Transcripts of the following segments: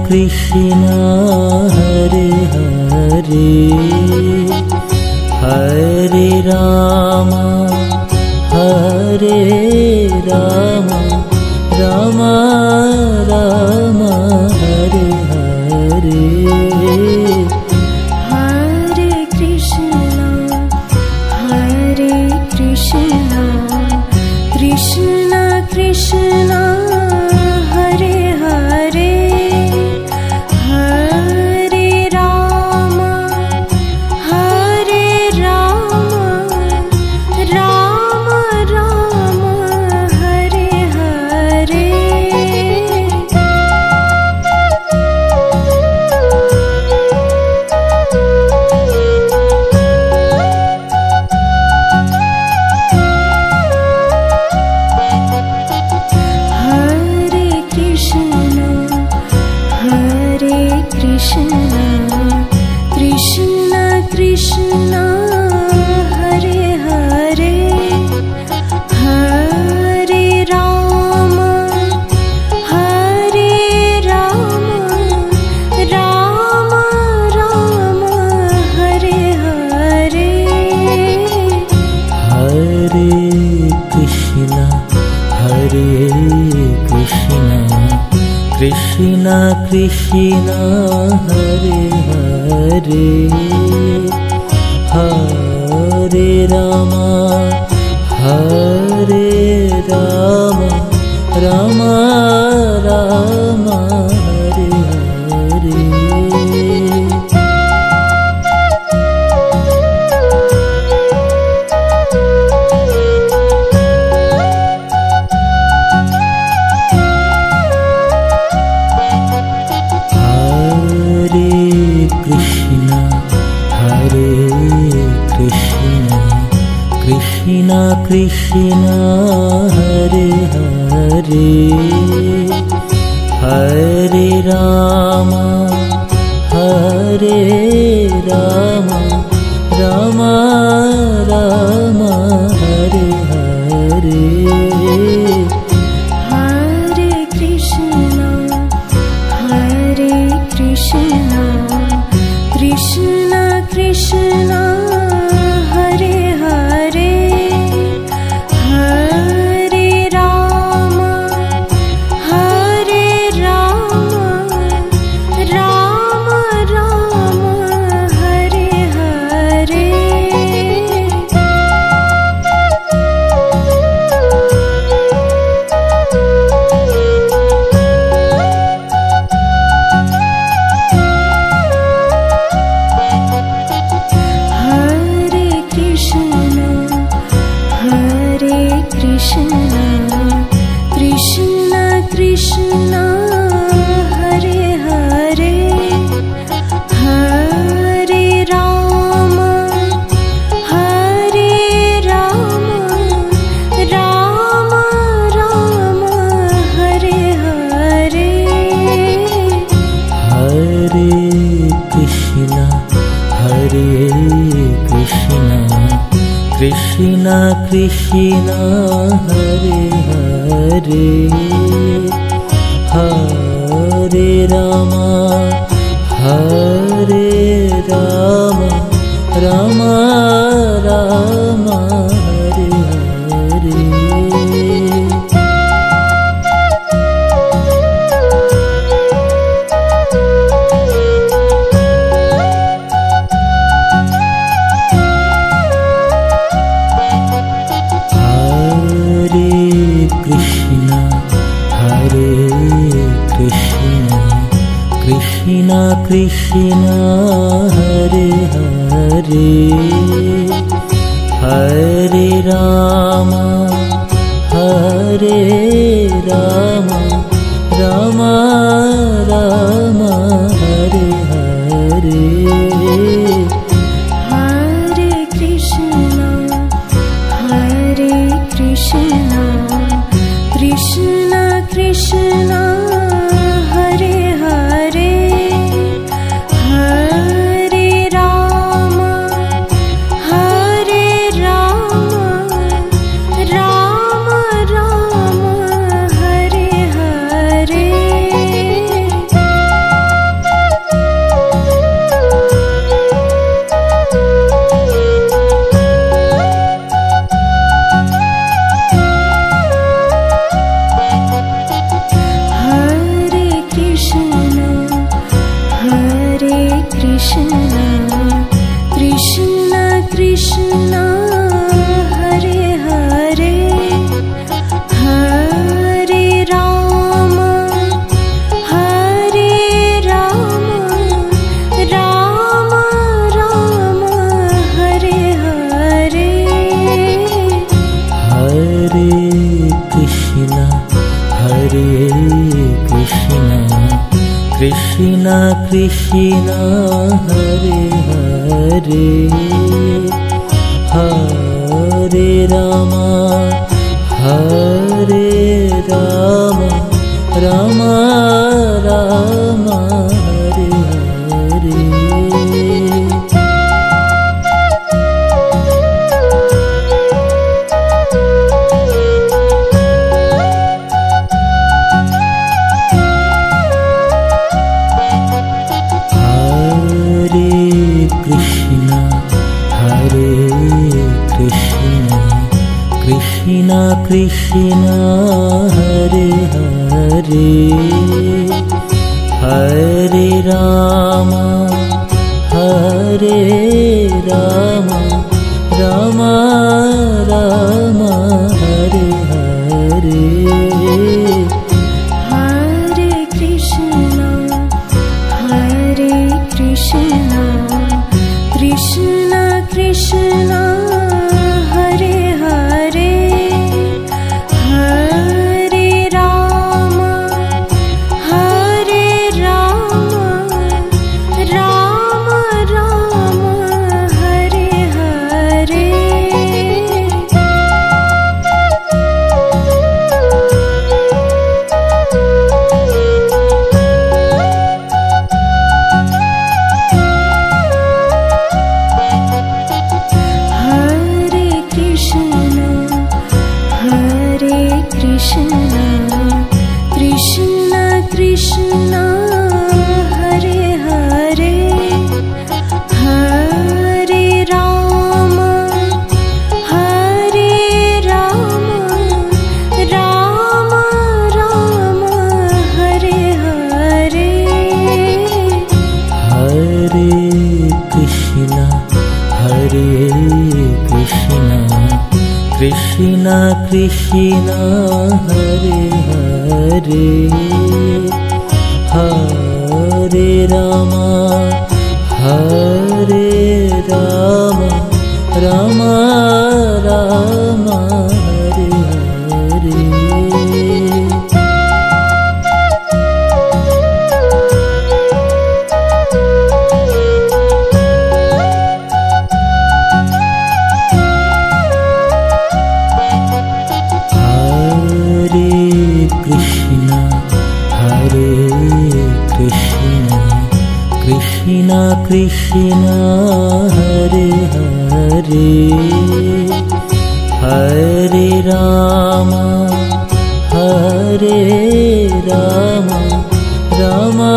Krishna Hare Hare Hare Ram Ram Ram Hare Hare. Hare Krishna Krishna Krishna Hare Hare Hare Ram Ram Ram Hare Hare. Krishna Krishna Hare Hare Hare Ram Ram Ram Hare Hare. Hare Krishna Krishna Krishna Hare Hare Hare Ram Ram Ram Hare Hare. Krishna Krishna Hare Hare Hare Ram Ram Ram Hare Hare. Hare Krishna Krishna Krishna Hare Hare Hare Ram Ram Ram Hare Hare. Krishna Krishna Hare Hare Hare Ram Ram Ram Hare Hare. Hare Krishna Krishna Krishna Hare Hare Hare Ram Ram Ram Hare Hare. Krishna Krishna Hare Hare Hare Ram Ram Ram Hare Hare. Hare Krishna Krishna Krishna Hare Hare Hare Ram Ram Ram Krishna Krishna Krishna Hare Hare Hare Rama Hare Rama Rama Rama Hare Hare Hare Krishna Krishna Krishna Hare Hare Hare Rama Hare Rama Rama Rama Hare Hare Krishna Krishna Hare Hare Hare Rama Hare Rama Rama Rama Hare Hare Hare Krishna Krishna Krishna Hare Hare Hare Rama Hare Rama Rama Rama Hare Hare Krishna Krishna Hare Hare Hare Rama Hare Rama Rama Rama Hare Hare Hare Krishna Krishna Krishna Hare Hare Hare Rama Hare Rama Rama Rama Hare Hare Krishna Krishna Hare Hare Hare Rama Hare Rama Rama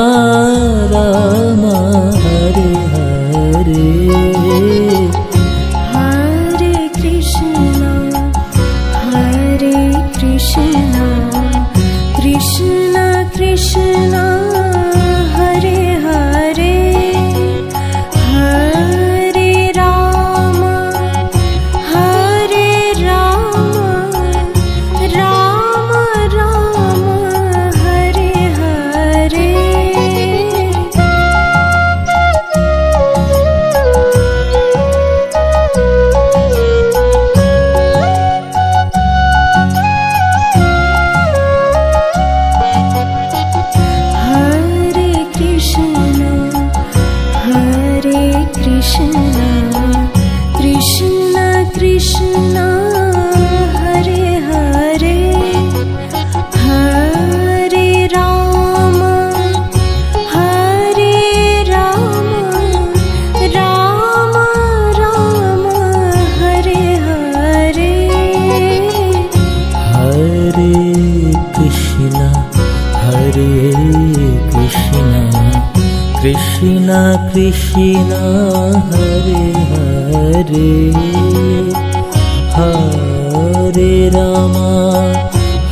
Rama Hare Hare Hare Krishna Krishna Krishna Hare Hare Hare Rama Hare Rama Rama Rama Hare Hare Krishna Krishna Hare Hare Hare Rama Hare Rama Rama Rama Hare Hare Hare Krishna Krishna Krishna Hare Hare Hare Rama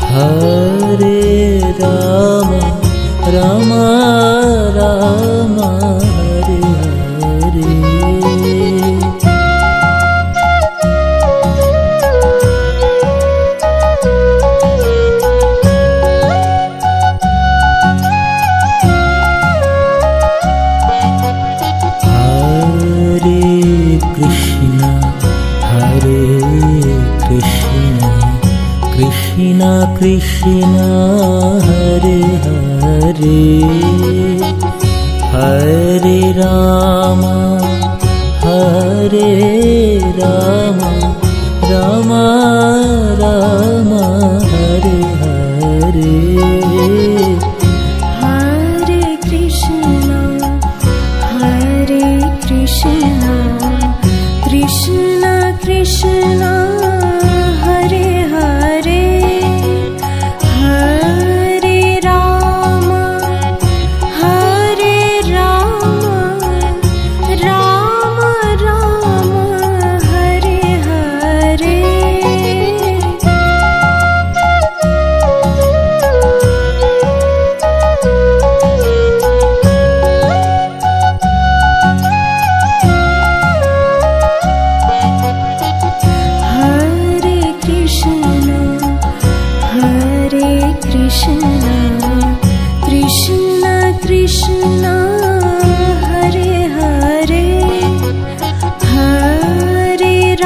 Hare Rama Rama Rama Hare Krishna, Hare Krishna, Krishna Krishna, Hare Hare, Hare Rama, Hare Rama, Rama Rama, Hare Hare. Hare Krishna, Krishna Krishna, Hare Hare, Hare Rama, Hare Rama, Rama Rama, Hare Hare. Krishna Krishna, Hare Hare, Hare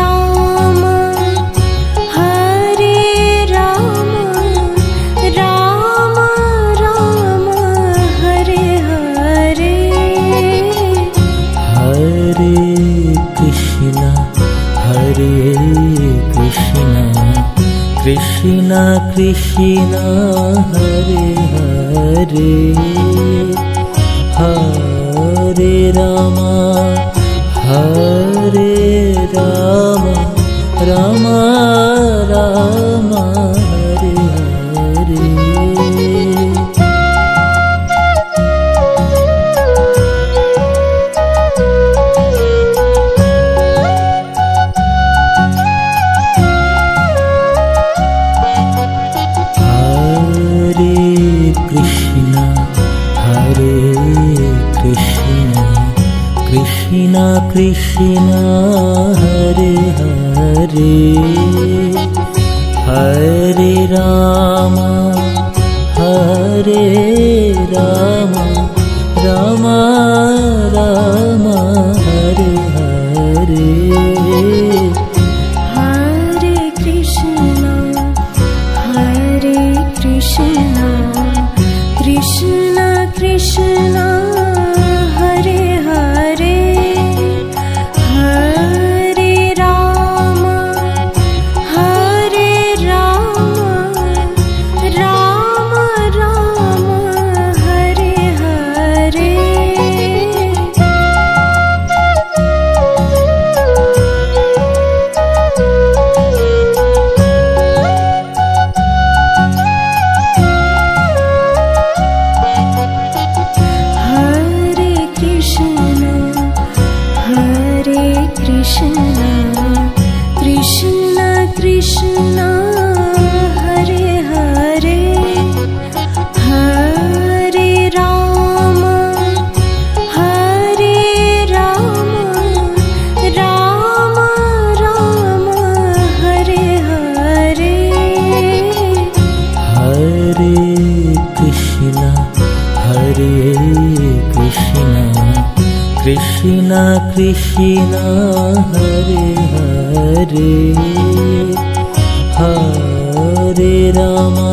Rama, Hare Rama, Rama Rama, Hare Hare. Hare Krishna, Krishna Krishna, Hare Hare, Hare Rama, Hare Rama, Rama Rama, Hare Hare. Krishna Krishna, Hare Hare, Hare Rama, Hare Rama, Rama Rama, Hare Hare. Hare Krishna, Krishna Krishna, Hare Hare, Hare Rama, Hare Rama, Rama Rama, Hare Hare. Krishna Krishna, Hare Hare, Hare Rama, Hare Rama, Rama Rama, Hare Hare. Hare Krishna, Krishna Krishna, Hare Hare, Hare Rama,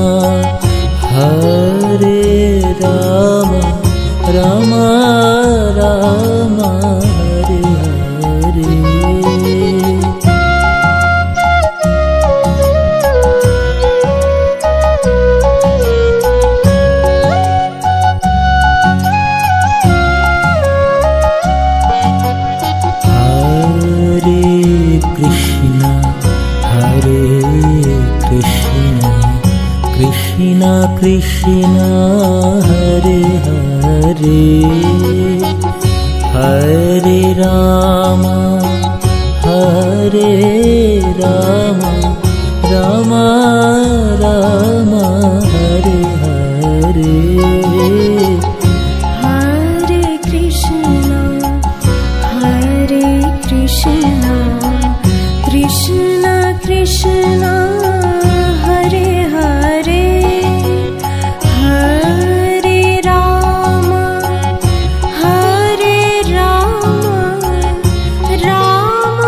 Hare Rama, Rama Rama, Hare Hare. Krishna Krishna, Hare Hare, Hare Rama, Hare Rama, Rama Rama, Hare Hare. Hare Krishna, Krishna Krishna, Hare Hare, Hare Rama, Hare Rama, Rama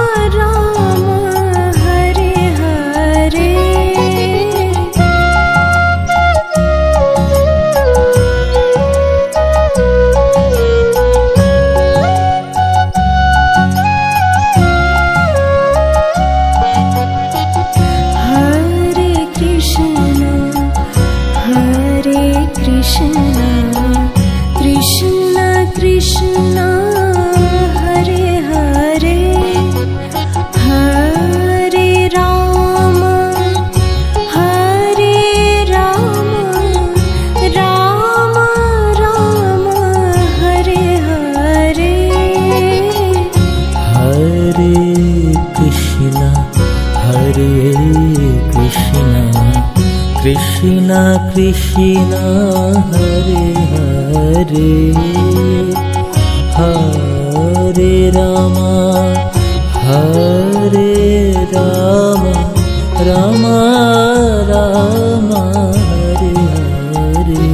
Krishna Krishna Hare Hare Hare Ram Ram Ram Hare Hare.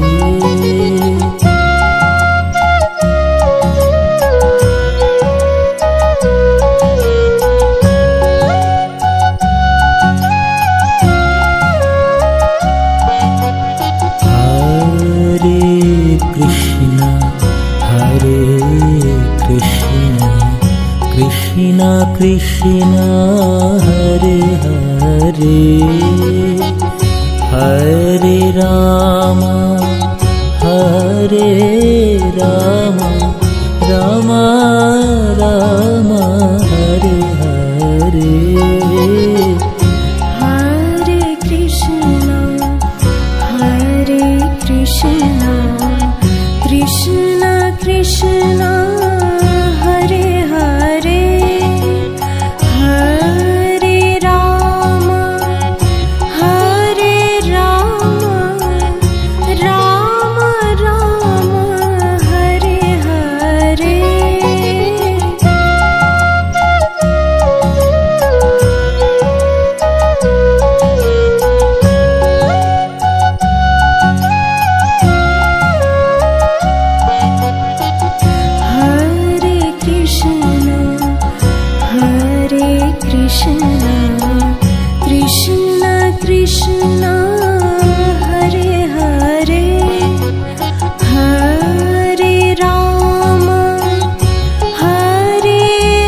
Krishna Krishna Hare Hare Hare Ram Ram Ram Hare Hare. Hare Krishna Krishna Krishna Hare Hare Hare Ram Ram Ram Hare Hare. Krishna Krishna Hare Hare Hare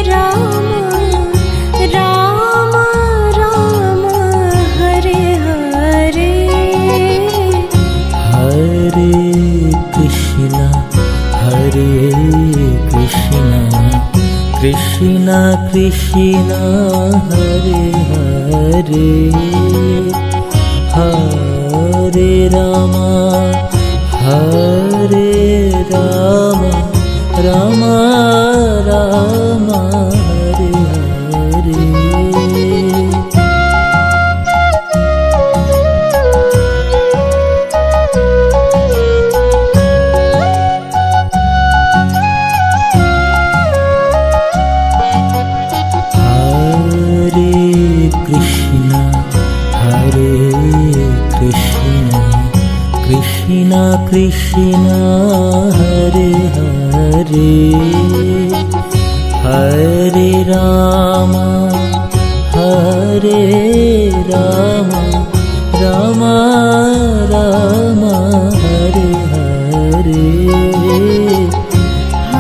Ram Ram Ram Hare Hare. Hare Krishna Krishna Krishna Hare Hare Hare Ram Ram Ram Hare Hare. Krishna Krishna Hare Hare Hare Ram Ram Ram Hare Hare.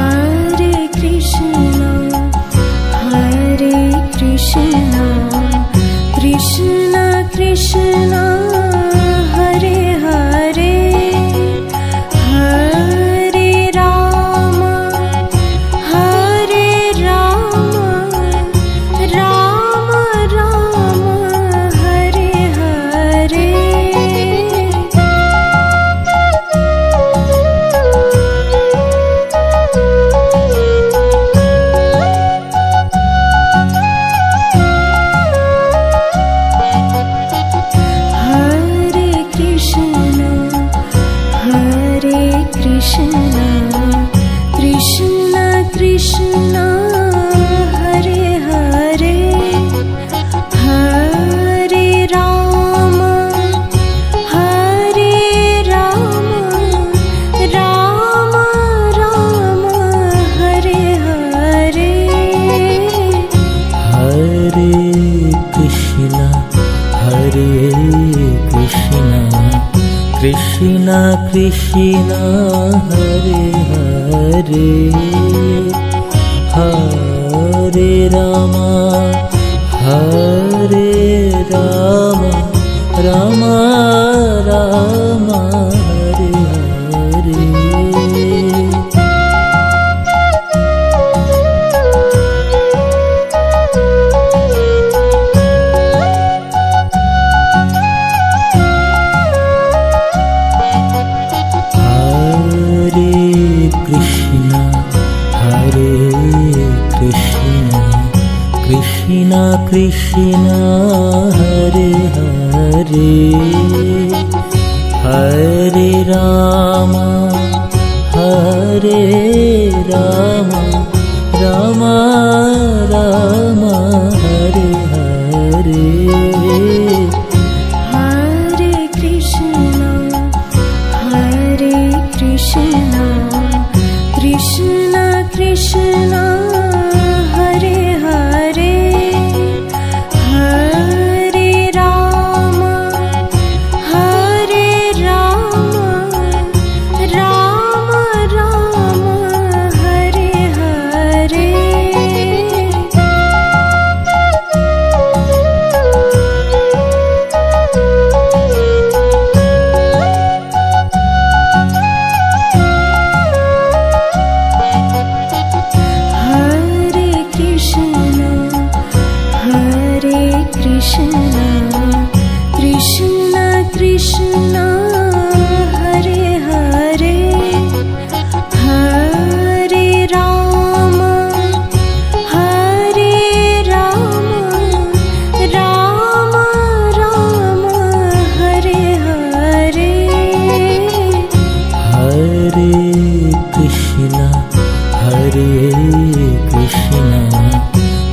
Hare Krishna Krishna Krishna Hare Hare Hare Ram Ram Ram Hare Hare. Krishna Krishna Hare Hare Hare Ram Ram Ram Hare Hare. Hare Krishna Krishna Krishna Hare Hare Hare Ram Ram Ram Hare Hare. Krishna Krishna Hare Hare Hare Hare Ram Hare Ram Ram Ram Hare Hare Hare Krishna Krishna Krishna Hare Hare Hare Ram Ram Ram Hare Hare Krishna Krishna Hare Hare Hare Ram Ram Ram Hare Hare Hare Krishna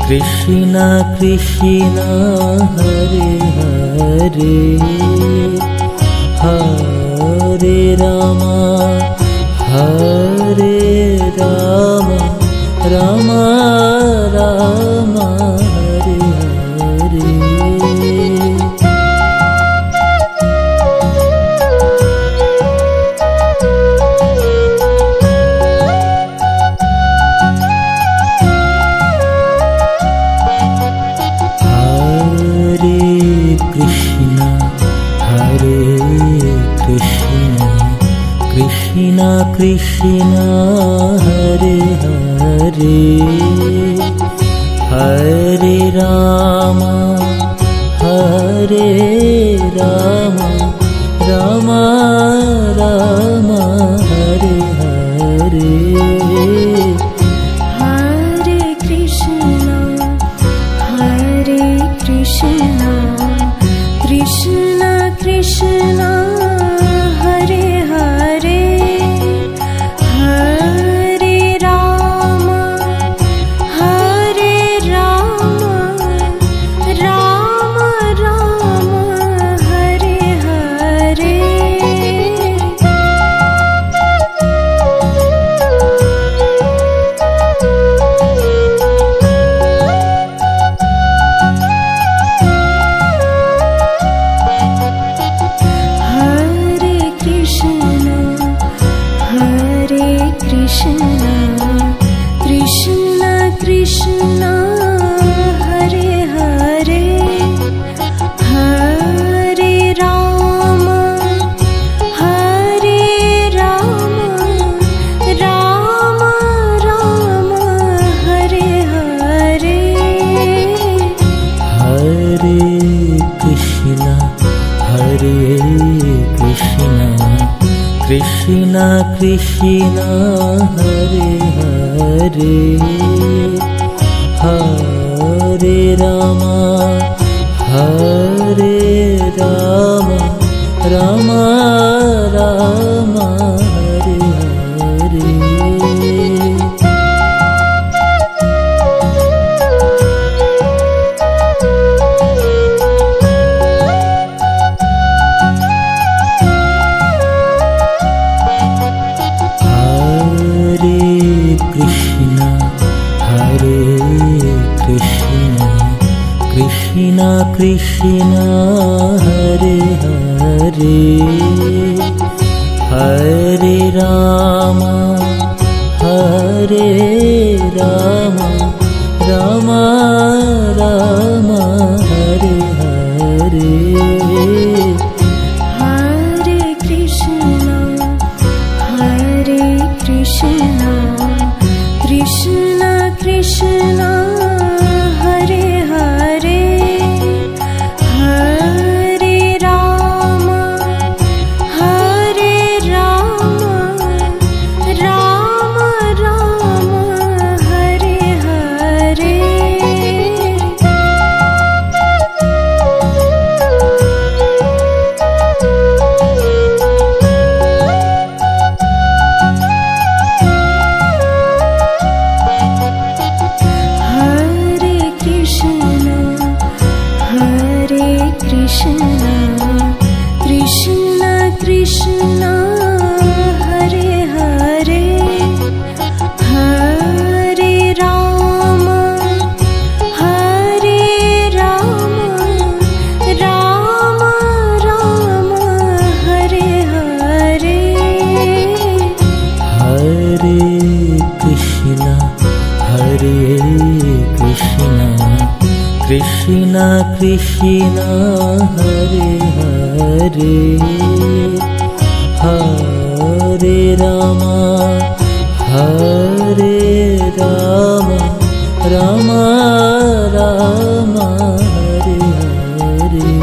Krishna Krishna Hare Hare Hare Ram Ram Ram Hare Hare Krishna Krishna Hare Hare Hare Ram Ram Ram Hare Hare Hare Krishna Krishna Krishna Hare Hare Hare Ram Ram Ram Hare Hare Krishna Krishna Hare Hare Hare Ram Ram Ram Hare Hare Hare Krishna Krishna Krishna Hare Hare Hare Ram Ram Ram Hare Hare Krishna Krishna Hare Hare Hare Ram Ram Ram Hare Hare Hare Krishna Krishna Krishna Hare Hare Hare Ram Ram Ram Hare Hare Krishna Krishna Krishna Hare Hare Hare Rama Hare Rama Rama Rama Hare Hare Hare Krishna Krishna Krishna Hare Hare Hare Rama Hare Rama Rama Rama Hare Hare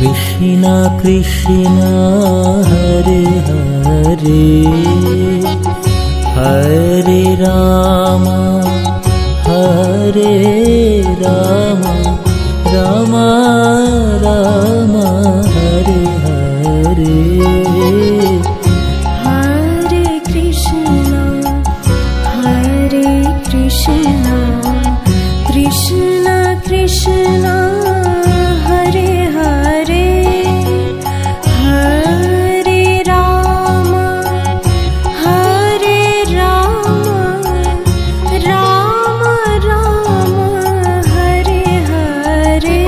Krishna Krishna Hare Hare Hare Rama Hare Rama Rama Rama Hare Hare Hare Krishna Krishna Krishna Hare Hare Hare Rama Hare Rama Rama Rama Hare Hare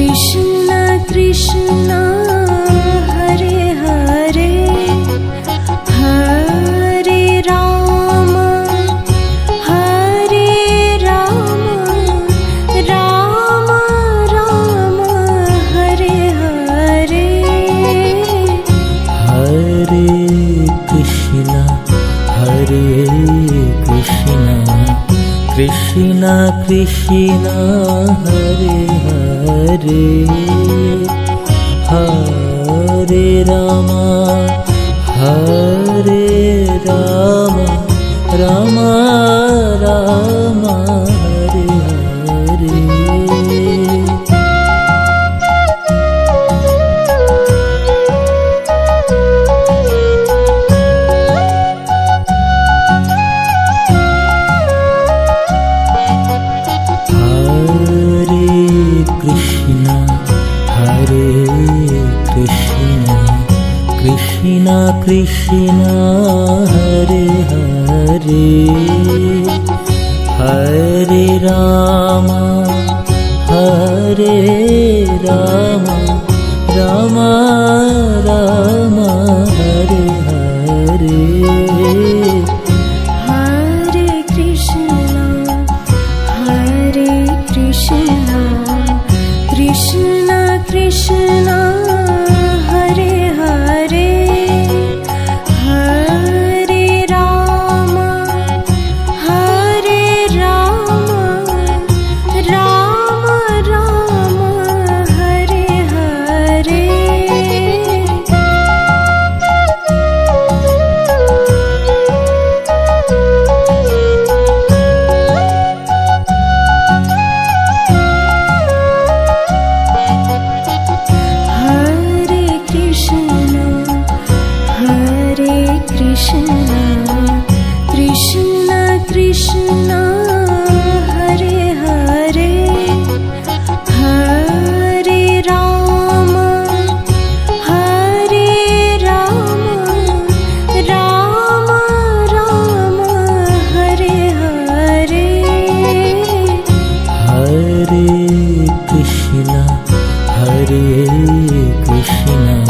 Krishna Krishna Hare Hare Hare Rama Hare Rama Rama Rama Hare Hare Hare Krishna Krishna Krishna Hare Hare Hare Rama Hare Rama Rama Rama Hare Hare Krishna Krishna Hare Hare Hare Rama Hare Rama Rama Rama Hare Hare Hare Krishna Krishna Krishna Hare Hare Hare Rama Hare Rama Rama Rama Hare Hare Krishna Krishna Hare Hare Hare Rama Hare Rama Rama Rama Hare Hare Hare Krishna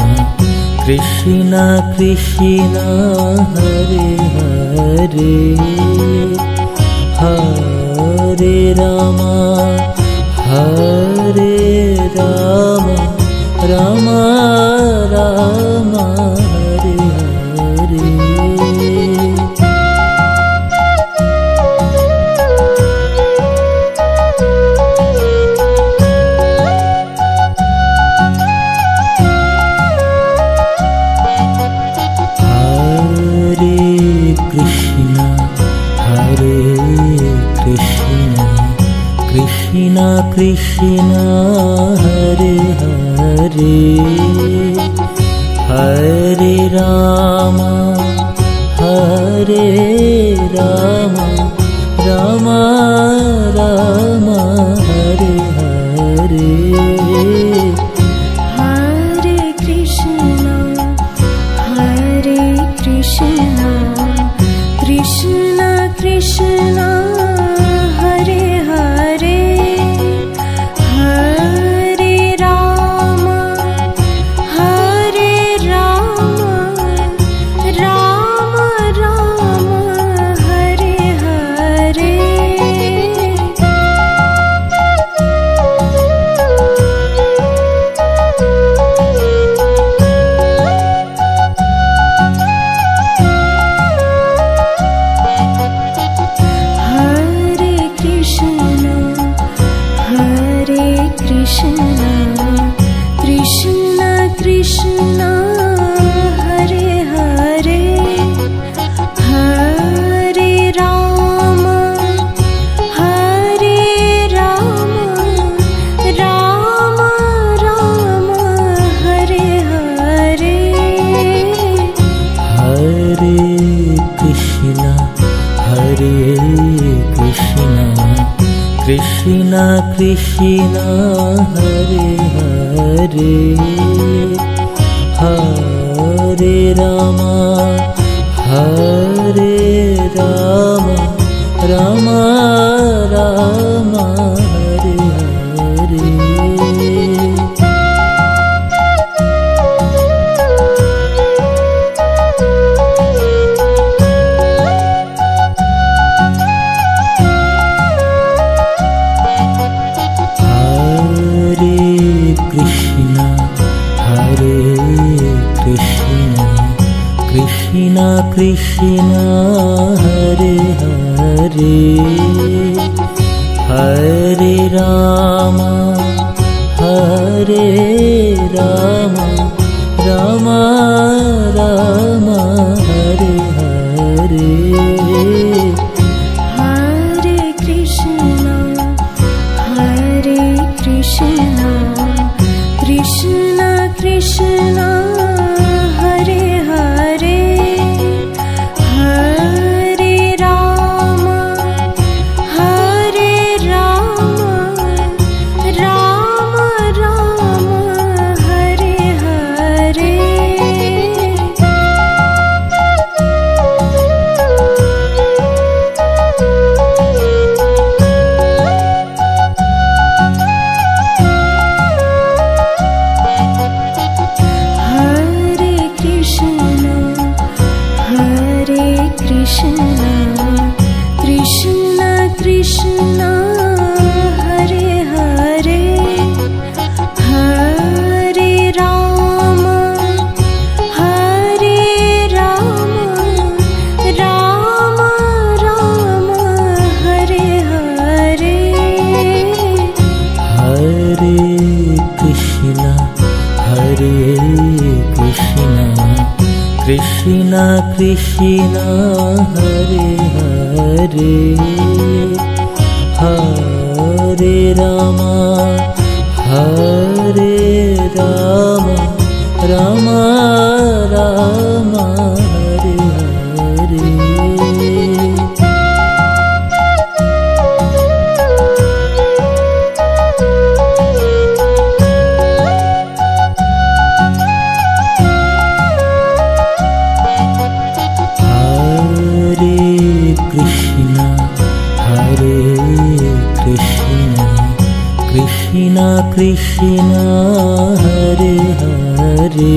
Krishna Krishna Hare Hare Hare Rama Hare Rama Rama Rama Hare Hare Krishna Hare Hare Hare Ram Ram Ram Hare Hare Hare Krishna Krishna Krishna Hare Hare Hare Ram Ram Ram Hare Hare Krishna Krishna Hare Hare Hare Ram Ram Ram Hare Hare Hare Krishna Krishna Krishna Hare Hare Hare Ram Ram Ram Hare Hare Krishna Krishna Hare Hare Hare Ram Ram Ram Hare Hare Hare Krishna Krishna Krishna Hare Hare Hare Ram Ram Ram Hare Hare Krishna Krishna Hare Hare Hare Ram Ram Ram Hare Hare Hare Krishna Krishna Krishna Hare Hare Hare Ram Ram Ram Hare Hare Krishna Krishna Hare Hare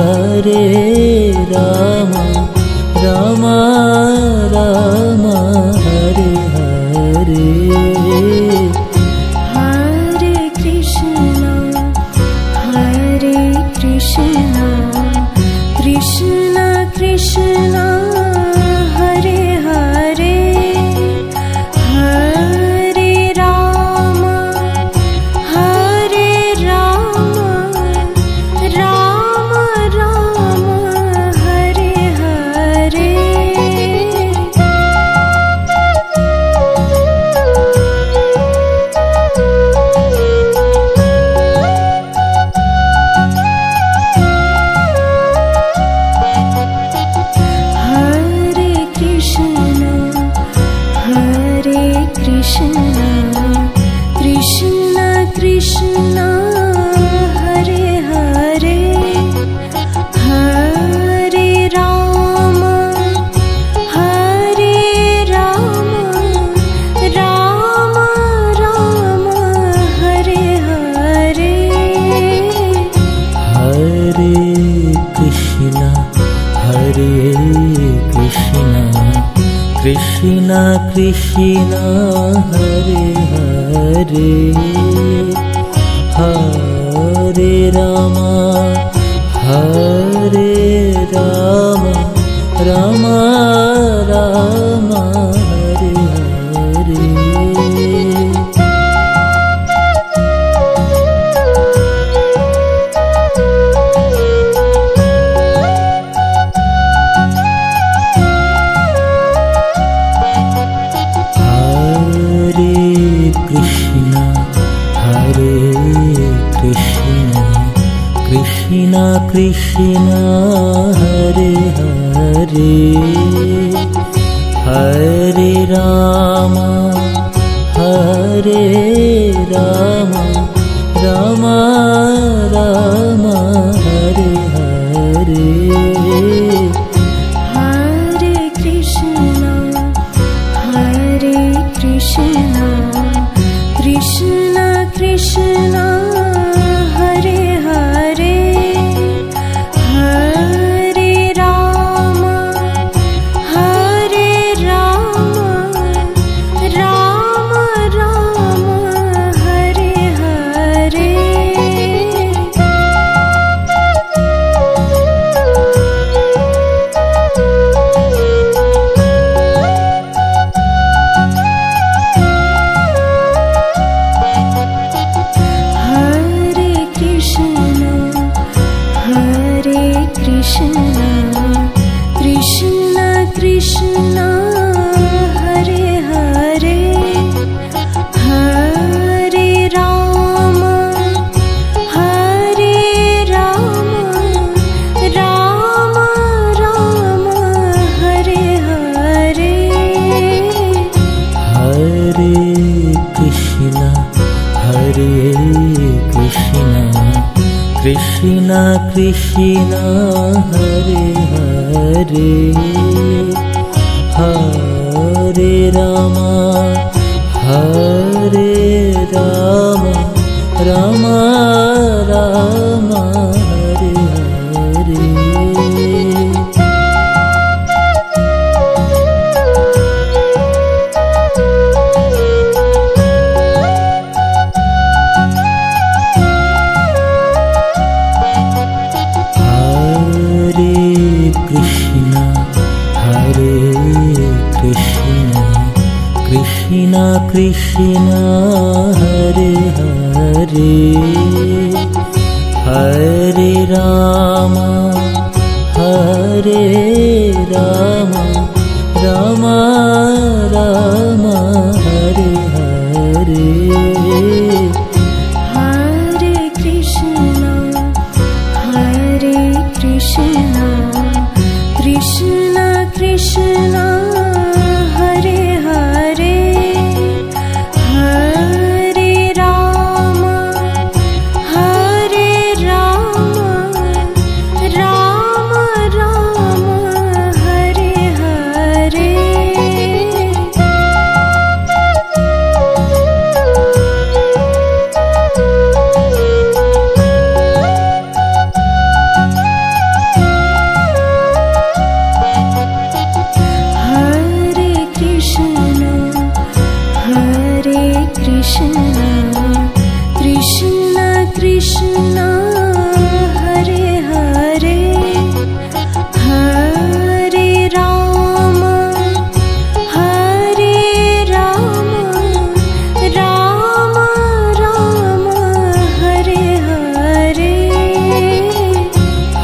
Hare Ram Ram Ram Hare Hare Hare Krishna Krishna Krishna Hare Hare Hare Ram Ram Ram Krishna Krishna Krishna Hare Hare Hare Rama Hare Rama Rama Rama Hare Hare Hare Krishna Krishna Krishna Hare Hare Hare Rama Hare Rama Rama Rama Hare Hare Krishna Krishna Hare Hare Hare Rama Hare Rama Rama Rama Hare Hare Hare Krishna Krishna Krishna Hare Hare Hare Rama Hare Rama Rama Rama Hare Hare Krishna Krishna Hare Hare Hare Rama Hare Rama Rama Rama Hare Hare Hare Krishna Krishna Krishna Hare Hare Hare Rama Hare Rama Rama Rama Hare Hare Krishna Krishna Hare Hare Hare Rama Hare Rama Rama Rama Hare Hare Hare Krishna Krishna Krishna Hare Hare Hare Rama Hare Rama Rama Rama Hare Hare Krishna Hare Hare Hare Rama Hare Rama Rama Rama Hare Hare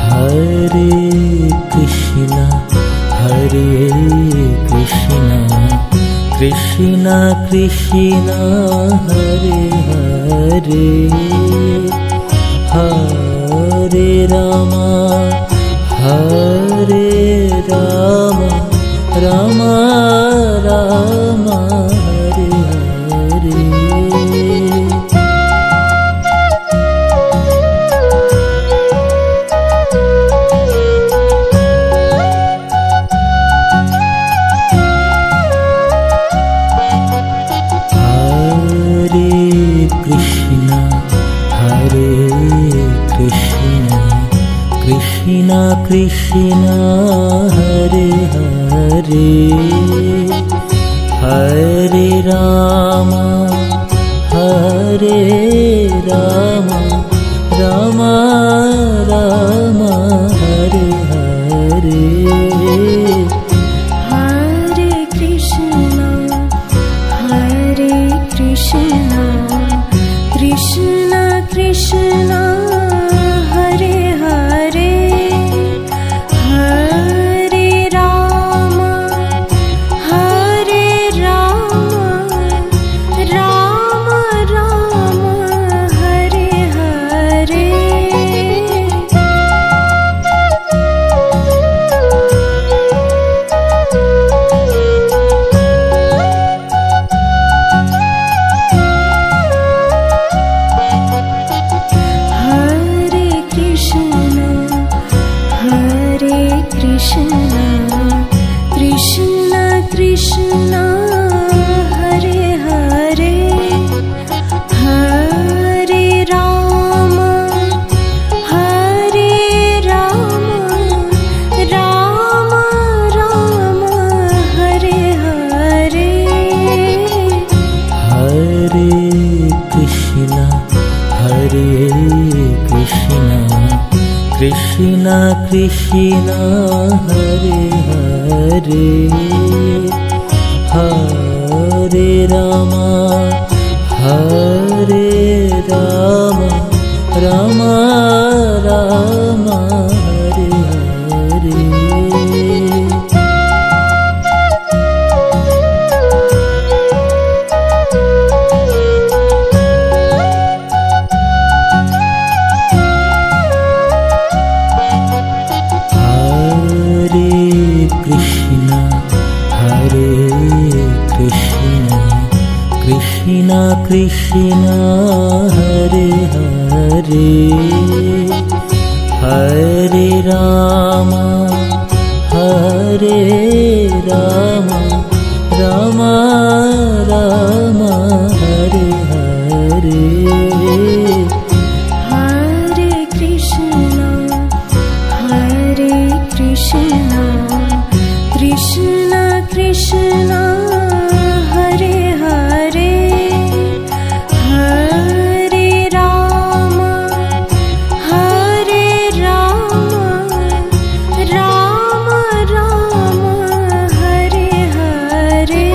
Hare Krishna Krishna Krishna Hare Hare Hare Rama Hare Rama Rama Rama Hare Krishna, Hare Krishna, Krishna Krishna, Hare Hare, Hare Rama, Hare Rama, Rama Rama, Hare Hare. Hare Krishna, Krishna Krishna, Hare Hare, Hare Rama, Hare Rama, Rama Rama, Hare Hare. Krishna Krishna, Hare Hare, Hare Rama, Hare Rama, Rama Rama, Hare Hare. Hare Krishna, Krishna Krishna, Hare Hare, Hare Rama, Hare Rama, Rama Rama, Hare Hare. Krishna Krishna, Hare Hare, Hare Rama, Hare Rama, Rama Rama, Hare Hare. Hare Krishna, Krishna Krishna, Hare Hare, Hare Rama, Hare Rama, Rama Rama, Hare Hare.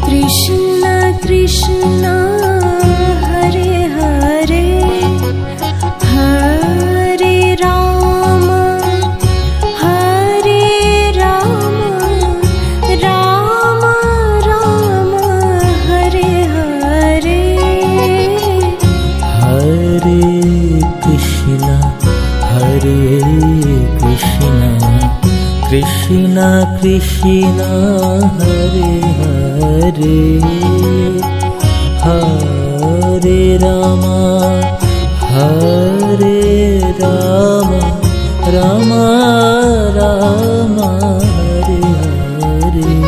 Krishna Krishna, Hare Hare, Hare Rama, Hare Rama, Rama Rama, Hare Hare. Hare Krishna, Krishna Krishna, Hare Hare, Hare Rama, Hare Rama, Rama Rama, Hare Hare.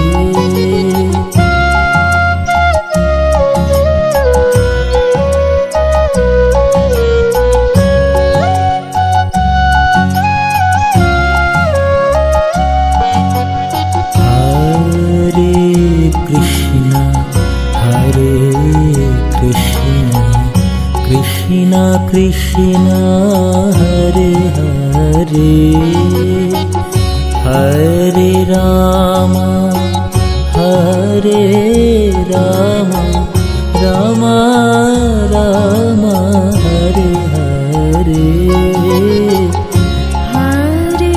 Krishna Krishna, Hare Hare, Hare Rama, Hare Rama, Rama Rama, Hare Hare. Hare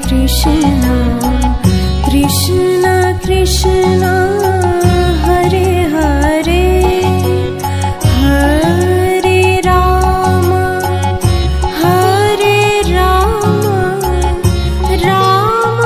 Krishna, Krishna Krishna, Hare Hare, Hare Rama, Hare Rama, Rama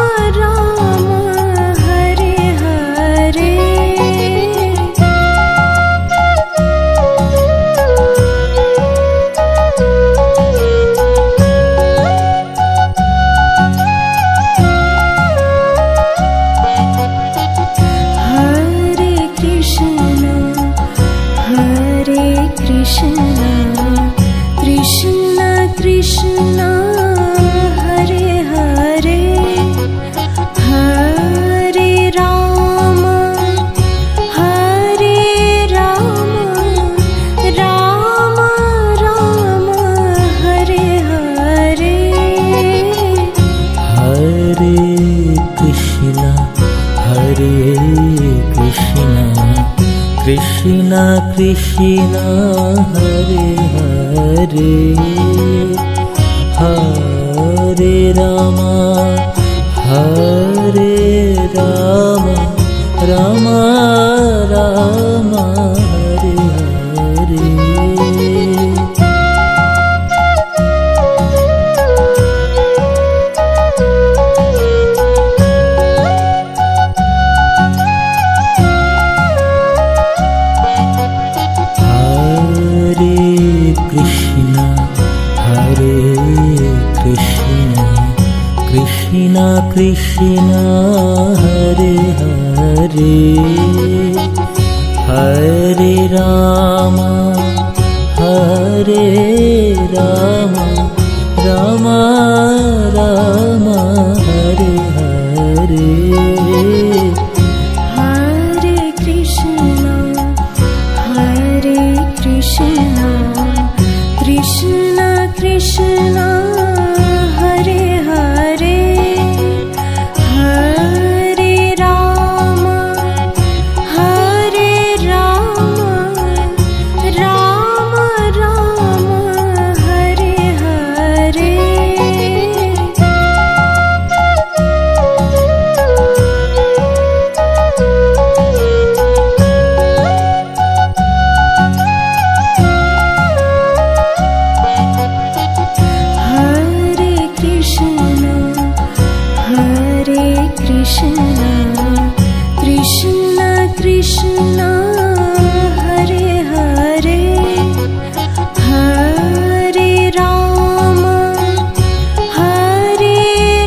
Krishna Krishna Hare Hare Hare Ram Ram Ram Hare Hare. Krishna Krishna Hare Hare Hare Ram Ram Ram Hare Hare. Hare Krishna Krishna Krishna Hare Hare Hare Ram Ram Ram Hare Hare. Krishna Krishna Hare Hare Hare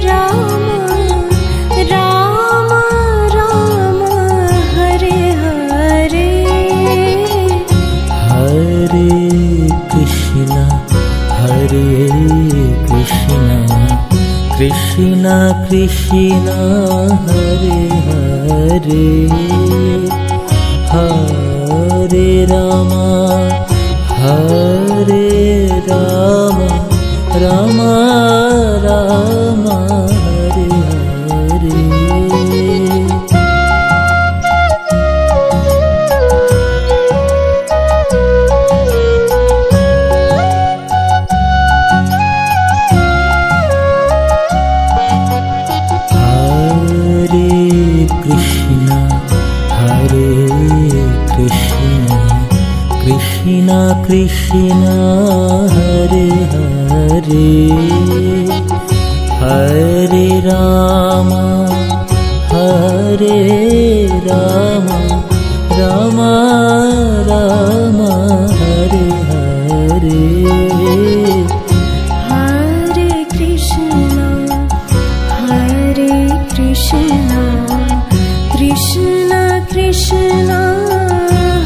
Ram Ram Ram Hare Hare. Hare Krishna Krishna Krishna Hare Hare Hare Ram Ram Ram Hare Hare. Krishna Krishna Hare Hare Hare Ram Ram Ram Hare Hare. Hare Krishna Krishna Krishna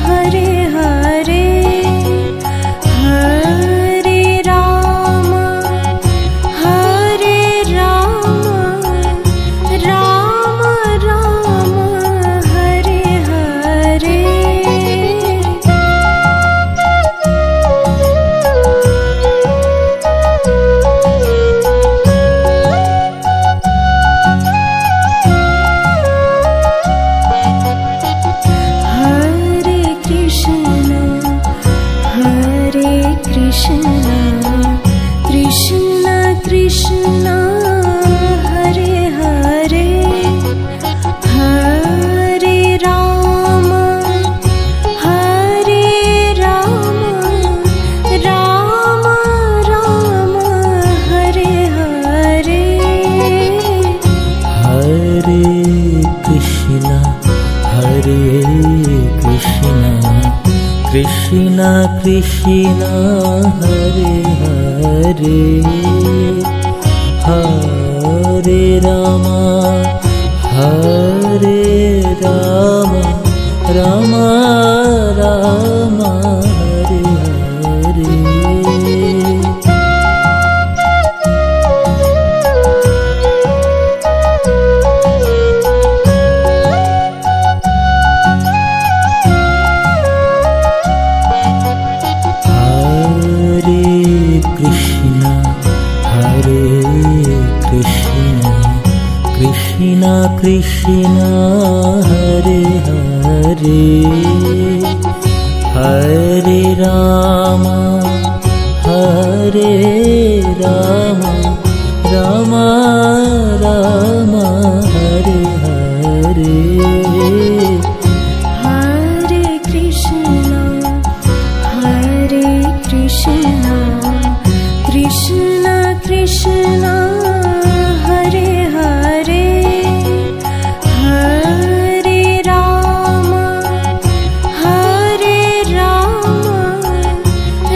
Hare Hare Hare Ram Ram Ram Hare Hare. Krishna Krishna Hare Hare Hare Ram Ram Ram Hare Hare. Hare Krishna Krishna Krishna Hare Hare Hare Ram Ram Ram Hare Hare. Krishna Krishna Hare Hare Hare Hare Ram Hare Ram Ram Ram Hare Hare Hare Krishna Krishna Krishna Hare Hare Hare Ram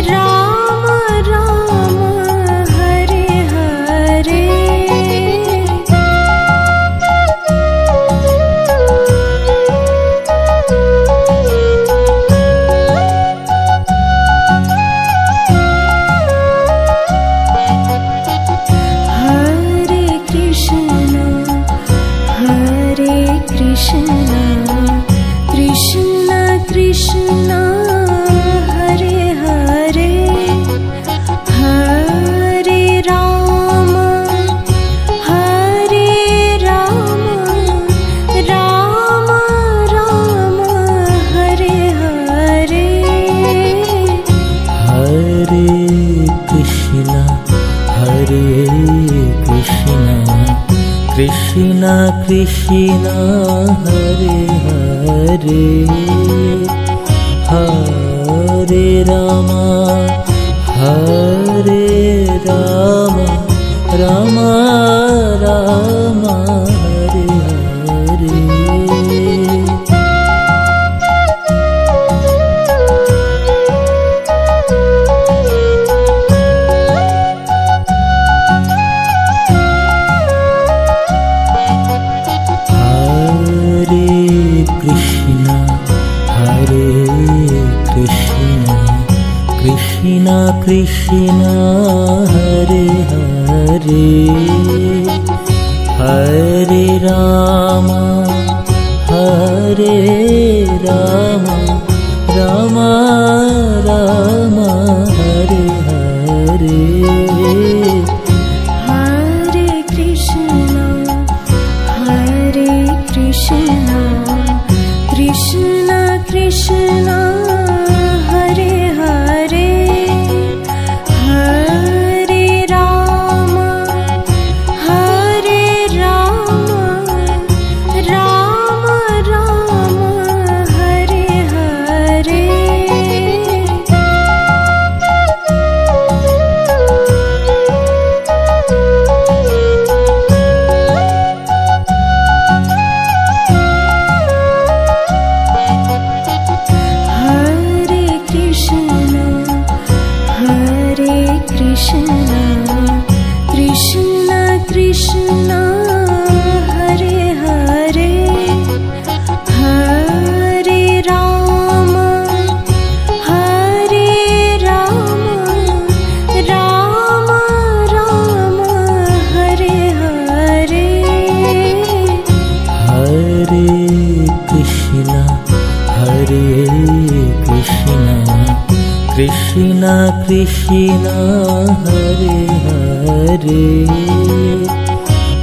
Ram Ram Hare Hare Krishna Krishna Hare Hare Hare Ram Ram Ram Hare Hare Hare Krishna Krishna Krishna Hare Hare Hare Ram Ram Ram Hare Hare Krishna Krishna Hare Hare Hare Ram Ram Ram Hare Hare Hare Krishna Krishna Krishna Hare Hare Hare Ram Ram Ram Hare Hare Krishna Krishna Hare Hare Hare Ram Ram Ram Hare Hare Hare Krishna Krishna Krishna Hare Hare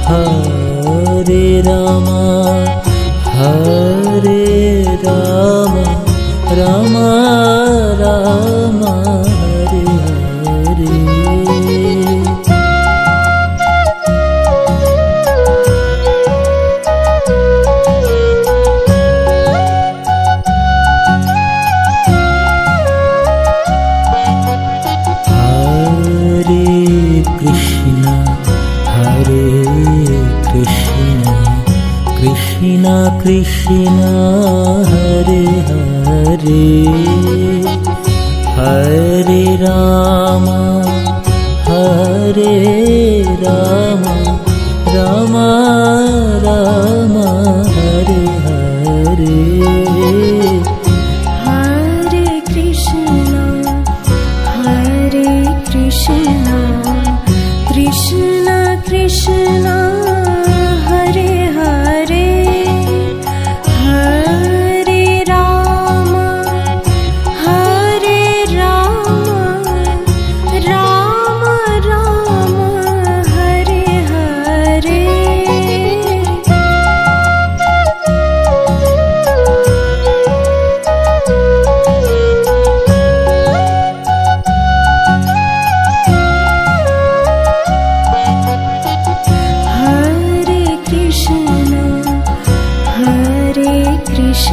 Hare Ram Ram Ram Hare Hare Krishna Krishna Hare Hare Hare Ram Ram Ram Hare Hare Hare Krishna Krishna Krishna Hare Hare Hare Ram Ram Ram Hare Hare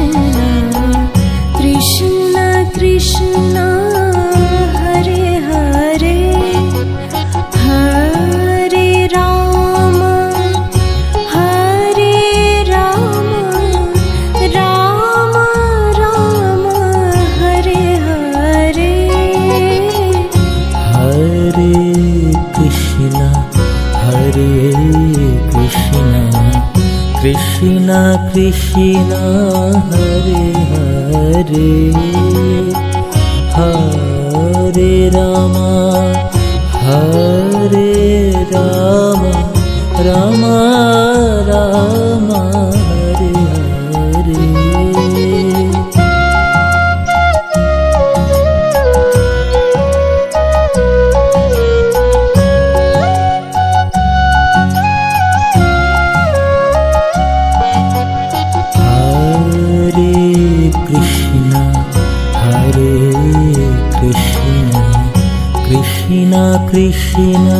Krishna Krishna Krishna Hare Hare Hare Rama Hare Rama Rama Rama Hare Hare Hare Krishna Krishna Krishna Hare Hare Hare Rama Hare Rama Rama Rama Hare Hare Krishna Krishna